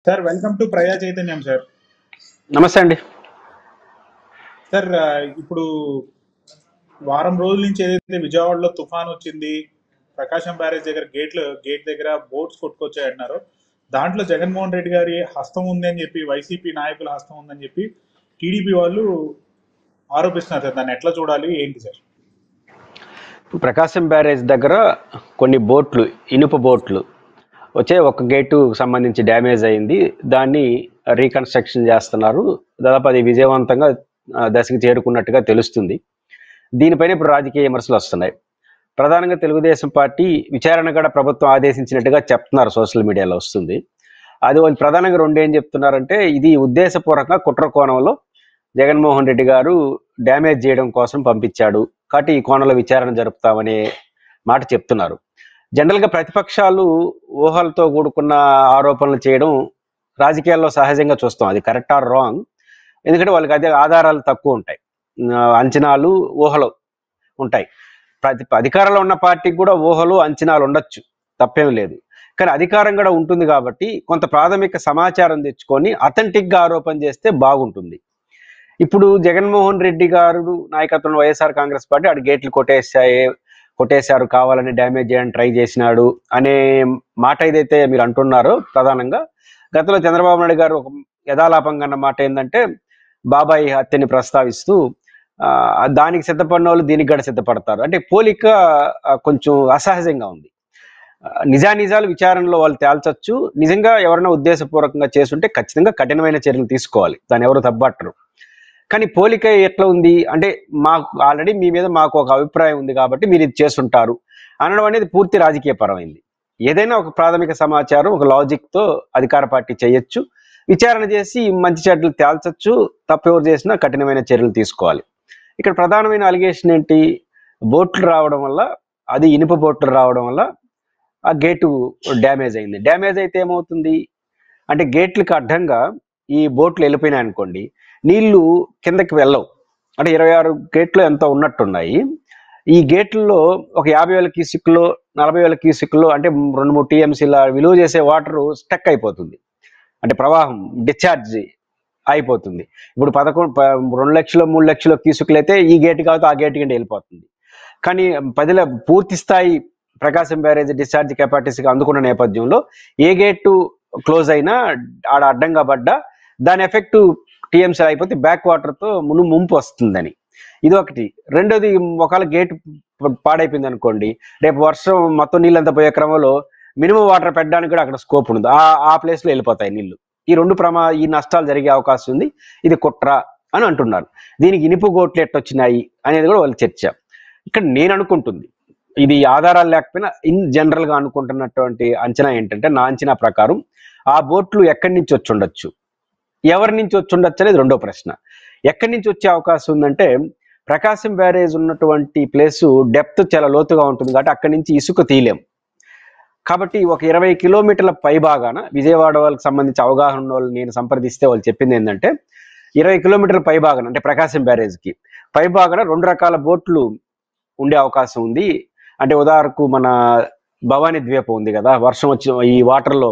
Sir welcome to ప్రజా చైతన్యం sir. నమస్తే అండి. సార్ ఇప్పుడు వారం రోజుల నుంచి ఏదైతే విజయవాడలో తుఫాన్ వచ్చింది, ప్రకాశం బ్యారేజ్ దగ్గర గేట్ దగ్గర బోట్స్ కొట్టుకొచ్చాయి అంటున్నారో, దాంట్లో జగన్మోహన్ రెడ్డి గారి హస్తం ఉందని చెప్పి, వైసీపీ నాయకుల హస్తం ఉందని చెప్పి టీడీపీ వాళ్ళు ఆరోపిస్తున్నారు సార్. దాన్ని ఎట్లా చూడాలి ఏంటి సార్? ప్రకాశం బ్యారేజ్ దగ్గర కొన్ని బోట్లు, ఇనుప బోట్లు వచ్చే ఒక గేటు సంబంధించి డ్యామేజ్ అయింది. దాన్ని రీకన్స్ట్రక్షన్ చేస్తున్నారు. దాదాపు అది విజయవంతంగా దశకి చేరుకున్నట్టుగా తెలుస్తుంది. దీనిపైన ఇప్పుడు రాజకీయ విమర్శలు వస్తున్నాయి. ప్రధానంగా తెలుగుదేశం పార్టీ విచారణ కూడా ప్రభుత్వం ఆదేశించినట్టుగా చెప్తున్నారు, సోషల్ మీడియాలో వస్తుంది. అది వాళ్ళు ప్రధానంగా రెండు ఏం చెప్తున్నారంటే, ఇది ఉద్దేశపూర్వకంగా కుట్ర కోణంలో జగన్మోహన్ రెడ్డి గారు డ్యామేజ్ చేయడం కోసం పంపించాడు కాబట్టి ఈ కోణంలో విచారణ జరుపుతామనే మాట చెప్తున్నారు. జనరల్గా ప్రతిపక్షాలు ఊహలతో కూడుకున్న ఆరోపణలు చేయడం రాజకీయాల్లో సహజంగా చూస్తాం. అది కరెక్ట్ ఆర్ రాంగ్, ఎందుకంటే వాళ్ళకి అదే ఆధారాలు తక్కువ ఉంటాయి, అంచనాలు ఊహలు ఉంటాయి. అధికారంలో ఉన్న పార్టీకి కూడా ఊహలు అంచనాలు ఉండొచ్చు, తప్పేం లేదు. కానీ అధికారం కూడా ఉంటుంది కాబట్టి కొంత ప్రాథమిక సమాచారం తెచ్చుకొని అథెంటిక్గా ఆరోపణ చేస్తే బాగుంటుంది. ఇప్పుడు జగన్మోహన్ రెడ్డి గారు నాయకత్వంలో వైఎస్ఆర్ కాంగ్రెస్ పార్టీ ఆడు గేట్లు కొట్టేశారు, కావాలని డ్యామేజ్ చేయడానికి ట్రై చేసినాడు అనే మాట ఏదైతే మీరు అంటున్నారో, ప్రధానంగా గతంలో చంద్రబాబు నాయుడు గారు ఒక యథాలాపంగా అన్న మాట ఏంటంటే, బాబాయ్ హత్యని ప్రస్తావిస్తూ దానికి సిద్ధపడిన వాళ్ళు దీనికి కూడా సిద్ధపడతారు అంటే పోలిక కొంచెం అసహజంగా ఉంది. నిజానిజాలు విచారణలో వాళ్ళు తేల్చొచ్చు. నిజంగా ఎవరైనా ఉద్దేశపూర్వకంగా చేస్తుంటే ఖచ్చితంగా కఠినమైన చర్యలు తీసుకోవాలి, దాన్ని ఎవరు తప్పట్టరు. కానీ పోలిక ఎట్లా ఉంది అంటే, మాకు ఆల్రెడీ మీ మీద మాకు ఒక అభిప్రాయం ఉంది కాబట్టి మీరు ఇది చేస్తుంటారు అనడం అనేది పూర్తి రాజకీయ పరమైంది. ఏదైనా ఒక ప్రాథమిక సమాచారం ఒక లాజిక్తో అధికార పార్టీ చేయొచ్చు, విచారణ చేసి మంచి చెడ్డలు తేల్చొచ్చు, తప్పెవరు చేసినా కఠినమైన చర్యలు తీసుకోవాలి. ఇక్కడ ప్రధానమైన అలిగేషన్ ఏంటి, బోట్లు రావడం వల్ల, అది ఇనుప బోట్లు రావడం వల్ల ఆ గేటు డ్యామేజ్ అయింది. డ్యామేజ్ అయితే ఏమవుతుంది అంటే, గేట్లకు అడ్డంగా ఈ బోట్లు వెళ్ళిపోయినాయి అనుకోండి, నీళ్లు కిందకి వెళ్ళవు. అంటే 26 గేట్లు ఎంతో ఉన్నట్టున్నాయి. ఈ గేట్లలో ఒక 50,000 క్యూసిక్లో 40,000 క్యూసిక్లో అంటే 2-3 టీఎంసీల విలువ చేసే వాటర్ స్టక్ అయిపోతుంది. అంటే ప్రవాహం డిశ్చార్జ్ అయిపోతుంది. ఇప్పుడు 2 లక్షలు 3 లక్షల క్యూసిక్లు అయితే ఈ గేటు కావచ్చు ఆ గేటు కింద వెళ్ళిపోతుంది. కానీ 10 పూర్తి స్థాయి ప్రకాశం బ్యారేజ్ డిశ్చార్జ్ కెపాసిటీగా అందుకున్న నేపథ్యంలో ఏ గేటు క్లోజ్ అయినా ఆడ అడ్డంగా పడ్డా దాని ఎఫెక్ట్ టీఎంసీ అయిపోతే బ్యాక్ వాటర్తో ముంపు వస్తుందని ఇది ఒకటి. రెండోది, ఒకవేళ గేట్ పాడైపోయింది అనుకోండి, రేపు వర్షం మొత్తం నీళ్ళంతా పోయే క్రమంలో మినిమం వాటర్ పెట్టడానికి కూడా అక్కడ స్కోప్ ఉంది, ఆ ప్లేస్లో వెళ్ళిపోతాయి నీళ్లు. ఈ నష్టాలు జరిగే అవకాశం ఉంది. ఇది కుట్ర అని అంటున్నారు. దీనికి ఇనుపు గోట్లు ఎట్టొచ్చినాయి అనేది కూడా వాళ్ళు చర్చ. ఇక్కడ నేను అనుకుంటుంది, ఇది ఆధారాలు లేకపోయినా ఇన్ జనరల్గా అనుకుంటున్నటువంటి అంచనా ఏంటంటే, నా అంచనా ప్రకారం ఆ బోట్లు ఎక్కడి నుంచి వచ్చి ఉండొచ్చు, ఎవరి నుంచి వచ్చి ఉండొచ్చు అనేది రెండో ప్రశ్న. ఎక్కడి నుంచి వచ్చే అవకాశం ఉందంటే, ప్రకాశం బ్యారేజ్ ఉన్నటువంటి ప్లేసు డెప్త్ చాలా లోతుగా ఉంటుంది కాబట్టి అక్కడి నుంచి ఇసుక తీయలేం. కాబట్టి ఒక 20 కిలోమీటర్ల పైభాగాన, విజయవాడ వాళ్ళకి సంబంధించి అవగాహన ఉన్న వాళ్ళు నేను సంప్రదిస్తే వాళ్ళు చెప్పింది ఏంటంటే, 20 కిలోమీటర్ల పైభాగాన అంటే ప్రకాశం బ్యారేజ్కి పైభాగాన 2 రకాల బోట్లు ఉండే అవకాశం ఉంది. అంటే ఉదాహరణకు మన భవానీ ద్వీపం ఉంది కదా, వర్షం వచ్చి ఈ వాటర్లో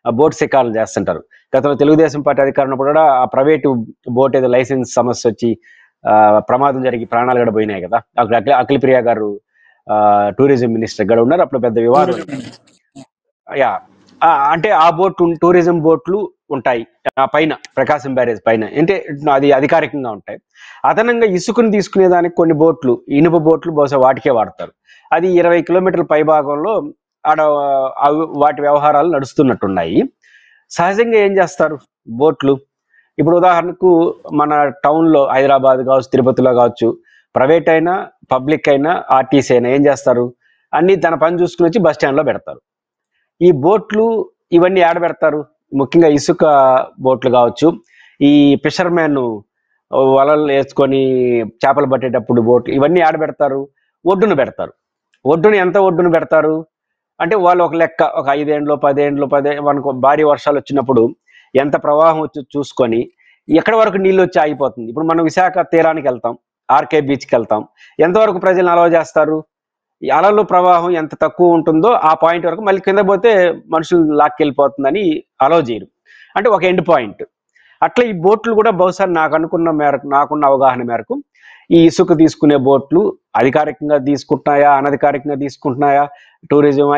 బోట్ శికారులు చేస్తుంటారు. గతంలో తెలుగుదేశం పార్టీ అధికారంలో కూడా ఆ ప్రైవేటు బోట్ ఏదో లైసెన్స్ సమస్య వచ్చి ప్రమాదం జరిగి ప్రాణాలు కూడా పోయినాయి కదా. అక్కడ అఖిలప్రియ గారు టూరిజం మినిస్టర్ కూడా ఉన్నారు, అప్పుడు పెద్ద వివాదం. అంటే ఆ టూరిజం బోట్లు ఉంటాయి ఆ పైన, ప్రకాశం బ్యారేజ్ పైన, అంటే అది అధికారికంగా ఉంటాయి. అదనంగా ఇసుకను తీసుకునేదానికి కొన్ని బోట్లు, ఇనుప బోట్లు బహుశా వాటికే వాడతారు. అది 20 కిలోమీటర్ల పైభాగంలో ఆడ వాటి వ్యవహారాలు నడుస్తున్నట్టున్నాయి. సహజంగా ఏం చేస్తారు బోట్లు, ఇప్పుడు ఉదాహరణకు మన టౌన్లో హైదరాబాద్ కావచ్చు, తిరుపతిలో కావచ్చు, ప్రైవేట్ అయినా పబ్లిక్ అయినా ఆర్టీసీ అయినా ఏం చేస్తారు, అన్నీ తన పని చూసుకుని వచ్చి బస్ స్టాండ్లో పెడతారు. ఈ బోట్లు ఇవన్నీ ఆడ పెడతారు, ముఖ్యంగా ఇసుక బోట్లు కావచ్చు, ఈ ఫిషర్మెన్ వలలు వేసుకొని చేపలు పట్టేటప్పుడు బోట్లు, ఇవన్నీ ఆడ పెడతారు, ఒడ్డును పెడతారు. ఎంత ఒడ్డును పెడతారు అంటే, వాళ్ళు ఒక లెక్క, ఒక 5 ఏండ్లో 10 ఏండ్లో మనకు భారీ వర్షాలు వచ్చినప్పుడు ఎంత ప్రవాహం వచ్చి చూసుకొని ఎక్కడి వరకు నీళ్ళు వచ్చి ఆగిపోతుంది. ఇప్పుడు మనం విశాఖ తీరానికి వెళ్తాం, ఆర్కే బీచ్కి వెళ్తాం, ఎంతవరకు ప్రజలను అలవ చేస్తారు, ఈ అలలు ప్రవాహం ఎంత తక్కువ ఉంటుందో ఆ పాయింట్ వరకు, మళ్ళీ కింద పోతే మనుషులు లాక్కెళ్ళిపోతుందని అలవ చేయరు. అంటే ఒక ఎండ్ పాయింట్. అట్లా ఈ బోట్లు కూడా బహుశా నాకున్న అవగాహన మేరకు ఈ ఇసుక తీసుకునే బోట్లు అధికారికంగా తీసుకుంటున్నాయా, అనధికారికంగా తీసుకుంటున్నాయా, టూరిజం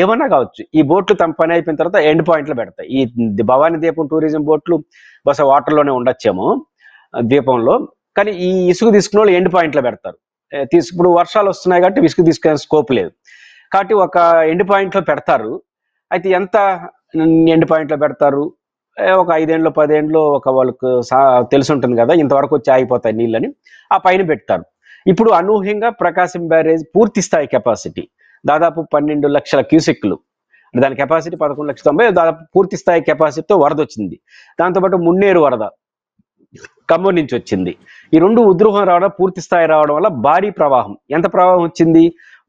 ఏమన్నా కావచ్చు, ఈ బోట్లు తమ పని అయిపోయిన తర్వాత ఎండ్ పాయింట్లో పెడతాయి. ఈ భవానీ దీపం టూరిజం బోట్లు బహుశా వాటర్లోనే ఉండొచ్చేమో ద్వీపంలో, కానీ ఈ ఇసుక తీసుకునే వాళ్ళు ఎండ్ పాయింట్లో పెడతారు. ఇప్పుడు వర్షాలు వస్తున్నాయి కాబట్టి ఇసుక తీసుకునే స్కోప్ లేదు కాబట్టి ఒక ఎండ్ పాయింట్లో పెడతారు. అయితే ఎంత ఎండ్ పాయింట్లో పెడతారు, ఒక 5 ఏళ్ళు 10 ఏళ్ళు ఒక వాళ్ళకు తెలిసి ఉంటుంది కదా ఇంతవరకు వచ్చి ఆగిపోతాయి నీళ్ళని, ఆ పైన పెడతారు. ఇప్పుడు అనూహ్యంగా ప్రకాశం బ్యారేజ్ పూర్తి స్థాయి కెపాసిటీ దాదాపు 12 లక్షల క్యూసెక్లు, దాని కెపాసిటీ 11,90,000, దాదాపు పూర్తి స్థాయి కెపాసిటీతో వరద వచ్చింది. దాంతోపాటు మున్నేరు వరద ఖమ్మం నుంచి వచ్చింది. ఈ రెండు ఉధృతం రావడం, పూర్తి స్థాయి రావడం వల్ల భారీ ప్రవాహం. ఎంత ప్రవాహం వచ్చింది,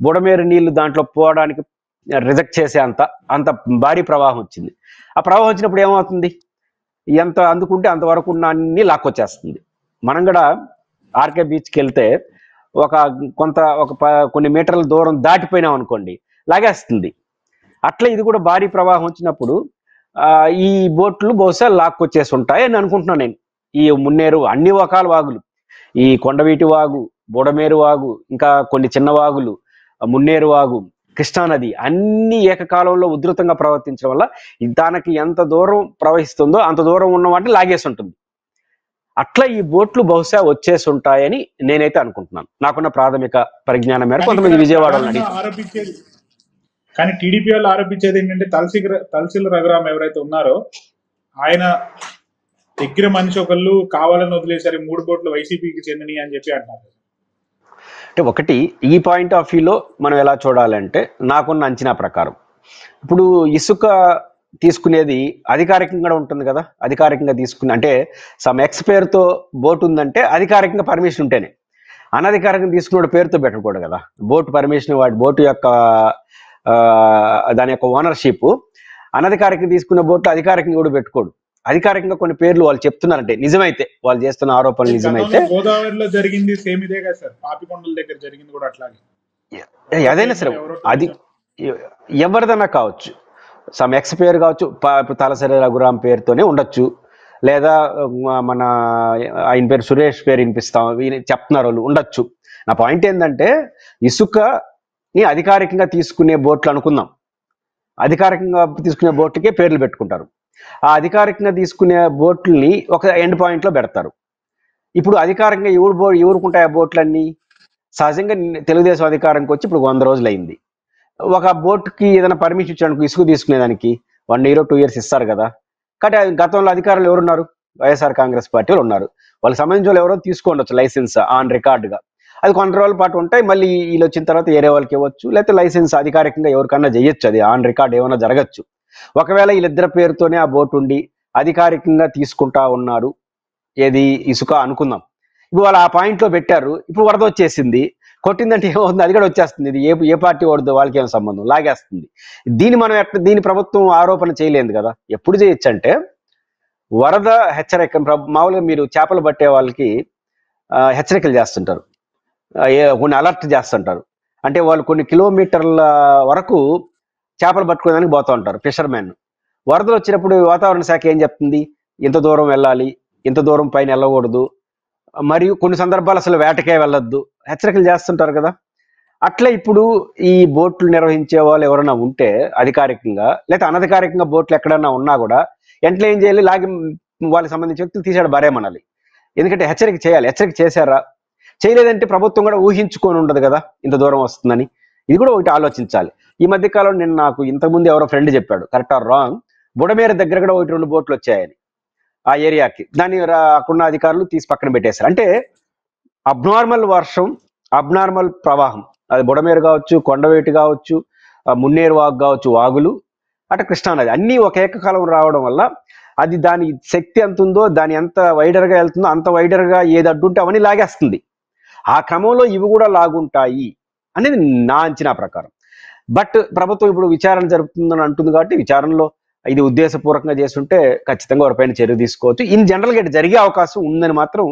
బుడమేరు నీళ్లు దాంట్లో పోవడానికి రిజెక్ట్ చేసే అంత భారీ ప్రవాహం వచ్చింది. ఆ ప్రవాహం వచ్చినప్పుడు ఏమవుతుంది, ఎంత అందుకుంటే అంతవరకు ఉన్న అన్ని లాక్కొచ్చేస్తుంది. మనం కూడా ఆర్కే బీచ్కి వెళ్తే కొన్ని మీటర్ల దూరం దాటిపోయినాం అనుకోండి, లాగేస్తుంది. అట్లా ఇది కూడా భారీ ప్రవాహం వచ్చినప్పుడు ఈ బోట్లు బహుశా లాక్కొచ్చేసి ఉంటాయి అని అనుకుంటున్నాను నేను. ఈ మున్నేరు అన్ని రకాల వాగులు, ఈ కొండవీటి వాగు, బుడమేరు వాగు, ఇంకా కొన్ని చిన్న వాగులు, మున్నేరు వాగు, కృష్ణానది అన్ని ఏకకాలంలో ఉధృతంగా ప్రవర్తించడం వల్ల దానికి ఎంత దూరం ప్రవహిస్తుందో అంత దూరం ఉన్న వాటిని లాగేసి ఉంటుంది. అట్లా ఈ బోట్లు బహుశా వచ్చేసి ఉంటాయని నేనైతే అనుకుంటున్నాను, నాకున్న ప్రాథమిక పరిజ్ఞానం మేరకు. కొంతమంది విజయవాడలో ఆరోపించేది, కానీ టీడీపీ వాళ్ళు ఆరోపించేది ఏంటంటే తలసిల రఘురామ్ ఎవరైతే ఉన్నారో ఆయన దగ్గర మనిషి ఒకళ్ళు కావాలని వదిలేసరి 3 బోట్లు వైసీపీకి చెందినవి అని చెప్పి అంటున్నారు. అంటే ఒకటి, ఈ పాయింట్ ఆఫ్ వ్యూలో మనం ఎలా చూడాలంటే, నాకున్న అంచనా ప్రకారం ఇప్పుడు ఇసుక తీసుకునేది అధికారికంగా ఉంటుంది కదా, అధికారికంగా తీసుకుని అంటే సమ్ ఎక్స్ పేరుతో బోట్ ఉందంటే అధికారికంగా పర్మిషన్ ఉంటేనే, అనధికారికంగా తీసుకున్న పేరుతో పెట్టకూడదు కదా. బోట్ పర్మిషన్, వాటి బోటు యొక్క దాని యొక్క ఓనర్షిప్ అనధికారికంగా తీసుకున్న బోట్లు అధికారికంగా కూడా పెట్టుకోడు. అధికారికంగా కొన్ని పేర్లు వాళ్ళు చెప్తున్నారంటే నిజమైతే, వాళ్ళు చేస్తున్న ఆరోపణలు నిజమైతే. గోదావరిలో జరిగింది సేమ్ ఇదే కదా సార్, పాపికొండల దగ్గర జరిగింది కూడా అట్లాగే. అదైనా సరే అది ఎవరిదన్నా కావచ్చు, సమ్ ఎక్స్ పేరు కావచ్చు, తలసరి రఘురామ్ పేరుతోనే ఉండొచ్చు, లేదా మన ఆయన పేరు సురేష్ పేరు వినిపిస్తాం చెప్తున్నారు వాళ్ళు ఉండొచ్చు. నా పాయింట్ ఏంటంటే, ఇసుకని అధికారికంగా తీసుకునే బోట్లు అనుకుందాం, అధికారికంగా తీసుకునే బోట్లకే పేర్లు పెట్టుకుంటారు. ఆ అధికారికంగా తీసుకునే బోట్లని ఒక ఎండ్ పాయింట్లో పెడతారు. ఇప్పుడు అధికారికంగా ఎవరుకుంటాయి ఆ బోట్లన్నీ? సహజంగా తెలుగుదేశం అధికారంకి వచ్చి ఇప్పుడు 100 రోజులు అయింది. ఒక బోట్కి ఏదైనా పర్మిషన్ ఇచ్చాను ఇసుక తీసుకునేదానికి 1 year 2 years ఇస్తారు కదా. కాబట్టి గతంలో అధికారులు ఎవరున్నారు, వైఎస్ఆర్ కాంగ్రెస్ పార్టీ వాళ్ళు ఉన్నారు. వాళ్ళకి సంబంధించిన వాళ్ళు ఎవరో తీసుకోండొచ్చు లైసెన్స్ ఆన్ రికార్డుగా, అది కొన్ని రోజుల పాటు ఉంటాయి. మళ్ళీ వీళ్ళు వచ్చిన తర్వాత వేరే వాళ్ళకి ఇవ్వచ్చు, లేకపోతే లైసెన్స్ అధికారికంగా ఎవరికన్నా చేయొచ్చు, అది ఆన్ రికార్డ్ ఏమైనా జరగచ్చు. ఒకవేళ వీళ్ళిద్దరి పేరుతోనే ఆ బోట్ ఉండి అధికారికంగా తీసుకుంటా ఉన్నారు ఏది ఇసుక అనుకుందాం. ఇప్పుడు వాళ్ళు ఆ పాయింట్లో పెట్టారు, ఇప్పుడు వరద వచ్చేసింది, కొట్టిందంటే ఏమవుతుంది, అది కూడా వచ్చేస్తుంది. ఇది ఏ పార్టీ ఓడదో వాళ్ళకి ఏం సంబంధం, లాగేస్తుంది. దీని ప్రభుత్వం ఆరోపణ చేయలేదు కదా. ఎప్పుడు చేయొచ్చు అంటే, వరద హెచ్చరిక మామూలుగా మీరు చేపలు పట్టే వాళ్ళకి హెచ్చరికలు చేస్తుంటారు, కొన్ని అలర్ట్ చేస్తుంటారు. అంటే వాళ్ళు కొన్ని కిలోమీటర్ల వరకు చేపలు పట్టుకోవడానికి పోతూ ఉంటారు ఫిషర్మెన్. వరదలు వచ్చినప్పుడు వాతావరణ శాఖ ఏం చెప్తుంది, ఇంత దూరం వెళ్ళాలి, ఇంత దూరం పైన వెళ్ళకూడదు, మరియు కొన్ని సందర్భాలు అసలు వేటకే వెళ్ళొద్దు, హెచ్చరికలు చేస్తుంటారు కదా. అట్లా ఇప్పుడు ఈ బోట్లు నిర్వహించే వాళ్ళు ఎవరైనా ఉంటే అధికారికంగా లేదా అనధికారికంగా బోట్లు ఎక్కడన్నా ఉన్నా కూడా వెంటనే ఏం చేయాలి, లాగి వాళ్ళకి సంబంధించిన వ్యక్తులు తీసాడు బారేమనాలి. ఎందుకంటే హెచ్చరిక చేయాలి. హెచ్చరిక చేశారా, చేయలేదంటే ప్రభుత్వం కూడా ఊహించుకొని ఉండదు కదా ఇంత దూరం వస్తుందని. ఇది కూడా ఒకటి ఆలోచించాలి. ఈ మధ్యకాలం నేను నాకు ఇంతకుముందు ఎవరో ఫ్రెండ్ చెప్పాడు, కరెక్ట్ ఆర్ రాంగ్, బుడమేరు దగ్గర కూడా 1-2 బోట్లు వచ్చాయని ఆ ఏరియాకి. దాన్ని అక్కడున్న అధికారులు తీసి పక్కన పెట్టేశారు. అంటే అబ్నార్మల్ వర్షం, అబ్నార్మల్ ప్రవాహం, అది బుడమేరు కావచ్చు, కొండవేటి కావచ్చు, మున్నేరు వాగు కావచ్చు, వాగులు అటు కృష్ణానది అన్నీ ఒక ఏకకాలం రావడం వల్ల అది దాని శక్తి ఎంత ఉందో, దాని ఎంత వైడర్గా వెళ్తుందో అంత వైడర్గా ఏది అడ్డుంటే అవన్నీ లాగేస్తుంది. ఆ క్రమంలో ఇవి కూడా లాగుంటాయి అనేది నా అంచనా ప్రకారం. బట్ ప్రభుత్వం ఇప్పుడు విచారణ జరుపుతుందని అంటుంది కాబట్టి విచారణలో ఇది ఉద్దేశపూర్వకంగా చేస్తుంటే ఖచ్చితంగా వారిపైన చర్య తీసుకోవచ్చు. ఇన్ జనరల్గా ఇటు జరిగే అవకాశం ఉందని మాత్రం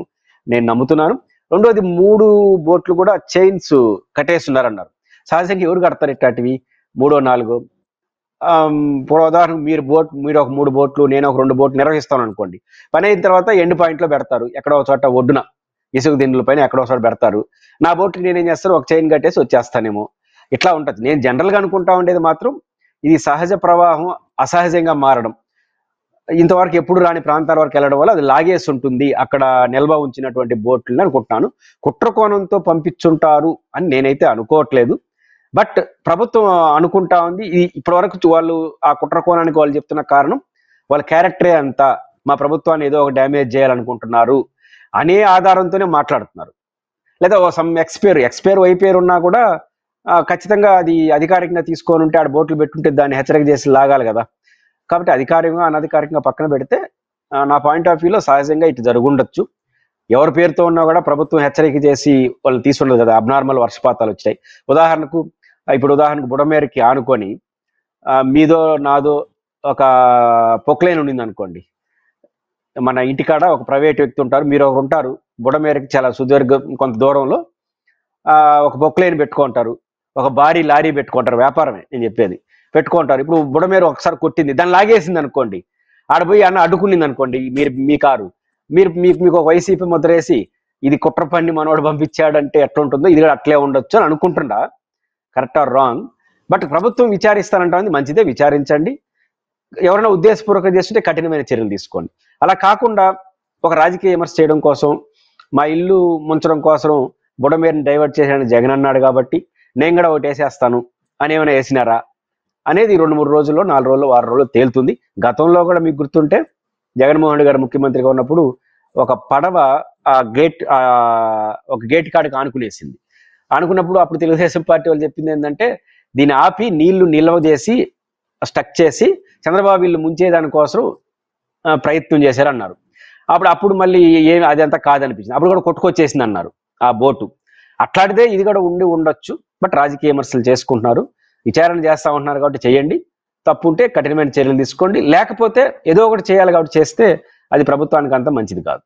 నేను నమ్ముతున్నాను. రెండోది, 3 బోట్లు కూడా చైన్స్ కట్టేస్తున్నారన్నారు. సహజంగా ఎవరు కడతారు ఇట్లాంటివి, 3 4 ఇప్పుడు ఉదాహరణకు మీరు ఒక 3 బోట్లు, నేను ఒక 2 బోట్లు నిర్వహిస్తాను అనుకోండి. పని అయిన తర్వాత ఎండ్ పాయింట్లో పెడతారు, ఎక్కడో ఒక చోట ఒడ్డున ఇసుక దిండుల పైన ఎక్కడో చోట పెడతారు. నా బోట్కి నేనేం చేస్తాను, ఒక చైన్ కట్టేసి వచ్చేస్తానేమో. ఇట్లా ఉంటుంది. నేను జనరల్గా అనుకుంటా ఉండేది మాత్రం ఇది సహజ ప్రవాహం అసహజంగా మారడం, ఇంతవరకు ఎప్పుడు రాని ప్రాంతాల వరకు వెళ్ళడం వల్ల అది లాగేసి ఉంటుంది అక్కడ నిల్వ ఉంచినటువంటి బోట్లని అనుకుంటున్నాను. కుట్రకోణంతో పంపించుంటారు అని నేనైతే అనుకోవట్లేదు. బట్ ప్రభుత్వం అనుకుంటా ఉంది. ఇప్పటివరకు వాళ్ళు ఆ కుట్రకోణానికి వాళ్ళు చెప్తున్న కారణం వాళ్ళ క్యారెక్టరే అంతా, మా ప్రభుత్వాన్ని ఏదో ఒక డ్యామేజ్ చేయాలనుకుంటున్నారు అనే ఆధారంతోనే మాట్లాడుతున్నారు. లేదా సమ్ ఎక్స్పైర్ వైపేరు ఉన్నా కూడా ఖచ్చితంగా అది అధికారికంగా తీసుకొని ఉంటే ఆడ బోట్లు పెట్టుంటే దాన్ని హెచ్చరిక చేసి లాగాలి కదా. కాబట్టి అధికారికంగా అనధికారికంగా పక్కన పెడితే నా పాయింట్ ఆఫ్ వ్యూలో సహజంగా ఇటు జరుగుండొచ్చు. ఎవరి పేరుతో ఉన్నా కూడా ప్రభుత్వం హెచ్చరిక చేసి వాళ్ళు తీసుండదు కదా. అబ్నార్మల్ వర్షపాతాలు వచ్చాయి. ఉదాహరణకు బుడమేరుకి ఆనుకొని మీదో నాదో ఒక పొక్లైన్ ఉండింది అనుకోండి. మన ఇంటికాడ ఒక ప్రైవేట్ వ్యక్తి ఉంటారు, మీరు ఒకరు ఉంటారు. బుడమేరుకి చాలా సుదీర్ఘ కొంత దూరంలో ఒక పొక్లైన్ పెట్టుకుంటారు, ఒక భారీ లారీ పెట్టుకుంటారు. వ్యాపారమే నేను చెప్పేది, పెట్టుకుంటారు. ఇప్పుడు బుడమేరు ఒకసారి కొట్టింది, దాన్ని లాగేసింది అనుకోండి, ఆడపోయి అడ్డుకునింది అనుకోండి, మీ కారు మీకు ఒక వైసీపీ ముద్ర వేసి ఇది కుట్ర పన్ని మనోడు పంపించాడంటే ఎట్లుంటుందో ఇది కూడా అట్లే ఉండొచ్చు అని అనుకుంటుండా. Correct or wrong? బట్ ప్రభుత్వం విచారిస్తానంటుంది, మంచిదే, విచారించండి. ఎవరైనా ఉద్దేశపూర్వకంగా చేస్తుంటే కఠినమైన చర్యలు తీసుకోండి. అలా కాకుండా ఒక రాజకీయ విమర్శ చేయడం కోసం, మా ఇల్లు ముంచడం కోసం బుడమేరుని డైవర్ట్ చేశాడని జగన్ అన్నాడు కాబట్టి నేను కూడా ఒకటి వేసేస్తాను అని ఏమైనా వేసినారా అనేది 2-3 రోజుల్లో, 4 రోజుల్లో, 6 రోజుల్లో తేలుతుంది. గతంలో కూడా మీకు గుర్తుంటే జగన్మోహన్ రెడ్డి గారు ముఖ్యమంత్రిగా ఉన్నప్పుడు ఒక పడవ ఒక గేట్ కాడికి ఆనుకునేసింది. ఆనుకున్నప్పుడు అప్పుడు తెలుగుదేశం పార్టీ వాళ్ళు చెప్పింది ఏంటంటే, దీన్ని ఆపి నీళ్లు నిల్వ చేసి స్టక్ చేసి చంద్రబాబు ఇల్లు ముంచేదానికోసం ప్రయత్నం చేశారన్నారు. అప్పుడు మళ్ళీ అదంతా కాదనిపించింది. అప్పుడు కూడా కొట్టుకొచ్చేసింది అన్నారు ఆ బోటు. అట్లాంటిదే ఇది కూడా ఉండొచ్చు. బట్ రాజకీయ విమర్శలు చేసుకుంటున్నారు, విచారణ చేస్తా ఉంటున్నారు కాబట్టి చేయండి. తప్పు ఉంటే కఠినమైన చర్యలు తీసుకోండి. లేకపోతే ఏదో ఒకటి చేయాలి కాబట్టి చేస్తే అది ప్రభుత్వానికి అంత మంచిది కాదు.